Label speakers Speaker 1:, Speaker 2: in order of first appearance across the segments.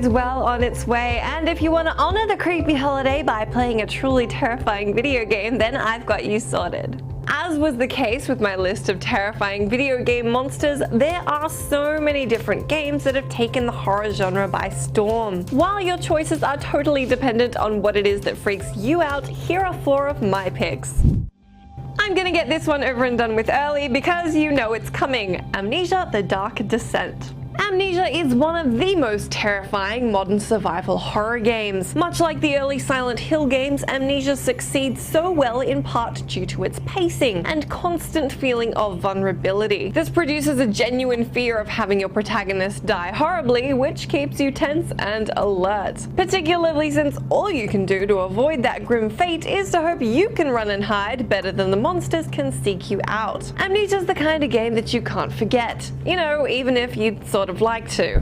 Speaker 1: bodes well on its way, and if you want to honor the creepy holiday by playing a truly terrifying video game, then I've got you sorted. As was the case with my list of terrifying video game monsters, there are so many different games that have taken the horror genre by storm. While your choices are totally dependent on what it is that freaks you out, here are 4 of my picks. I'm gonna get this one over and done with early because you know it's coming. Amnesia: The Dark Descent. Amnesia is one of the most terrifying modern survival horror games. Much like the early Silent Hill games, Amnesia succeeds so well in part due to its pacing and constant feeling of vulnerability. This produces a genuine fear of having your protagonist die horribly, which keeps you tense and alert. Particularly since all you can do to avoid that grim fate is to hope you can run and hide better than the monsters can seek you out. Amnesia's the kind of game that you can't forget. You know, even if you'd sort of like to.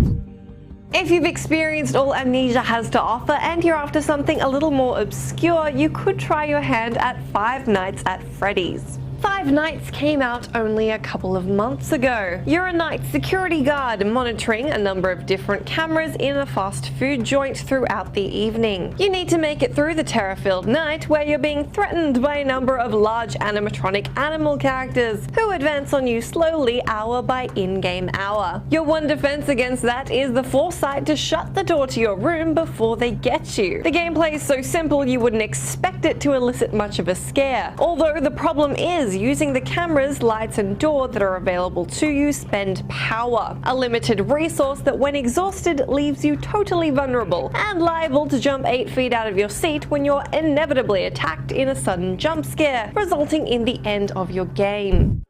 Speaker 1: If you've experienced all Amnesia has to offer and you're after something a little more obscure, you could try your hand at Five Nights at Freddy's. Five Nights came out only a couple of months ago. You're a night security guard monitoring a number of different cameras in a fast food joint throughout the evening. You need to make it through the terror-filled night where you're being threatened by a number of large animatronic animal characters who advance on you slowly hour by in-game hour. Your one defense against that is the foresight to shut the door to your room before they get you. The gameplay is so simple you wouldn't expect it to elicit much of a scare, although the problem is using the cameras, lights and door that are available to you spend power, a limited resource that when exhausted leaves you totally vulnerable and liable to jump 8 feet out of your seat when you're inevitably attacked in a sudden jump scare, resulting in the end of your game.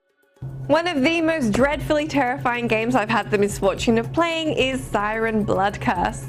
Speaker 1: One of the most dreadfully terrifying games I've had the misfortune of playing is SIREN Blood Curse.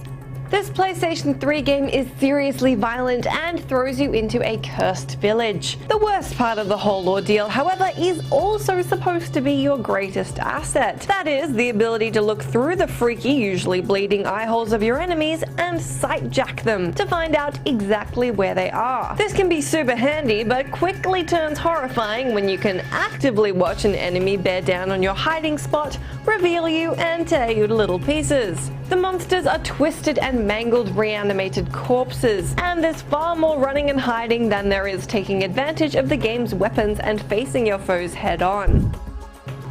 Speaker 1: This PlayStation 3 game is seriously violent and throws you into a cursed village. The worst part of the whole ordeal, however, is also supposed to be your greatest asset. That is, the ability to look through the freaky, usually bleeding eye holes of your enemies and sightjack them to find out exactly where they are. This can be super handy, but quickly turns horrifying when you can actively watch an enemy bear down on your hiding spot, reveal you, and tear you to little pieces. The monsters are twisted and mangled reanimated corpses, and there's far more running and hiding than there is taking advantage of the game's weapons and facing your foes head on.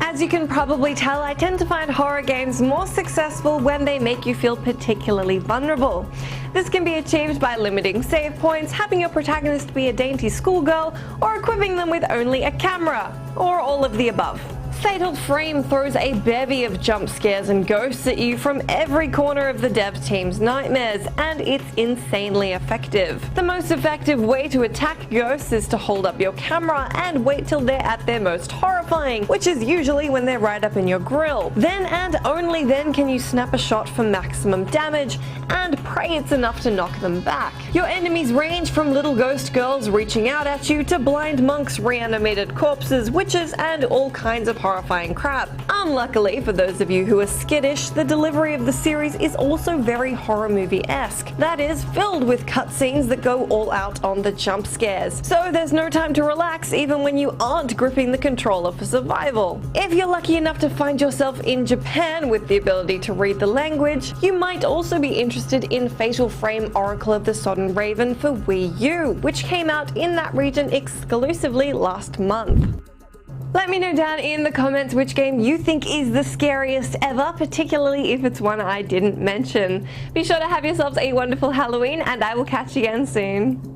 Speaker 1: As you can probably tell, I tend to find horror games more successful when they make you feel particularly vulnerable. This can be achieved by limiting save points, having your protagonist be a dainty schoolgirl, or equipping them with only a camera, or all of the above. Fatal Frame throws a bevy of jump scares and ghosts at you from every corner of the dev team's nightmares, and it's insanely effective. The most effective way to attack ghosts is to hold up your camera and wait till they're at their most horrifying, which is usually when they're right up in your grill. Then and only then can you snap a shot for maximum damage and pray it's enough to knock them back. Your enemies range from little ghost girls reaching out at you to blind monks, reanimated corpses, witches, and all kinds of horrifying crap. Unluckily for those of you who are skittish, the delivery of the series is also very horror movie-esque. That is, filled with cutscenes that go all out on the jump scares. So there's no time to relax even when you aren't gripping the controller for survival. If you're lucky enough to find yourself in Japan with the ability to read the language, you might also be interested in Fatal Frame Oracle of the Sodden Raven for Wii U, which came out in that region exclusively last month. Let me know down in the comments which game you think is the scariest ever, particularly if it's one I didn't mention. Be sure to have yourselves a wonderful Halloween, and I will catch you again soon.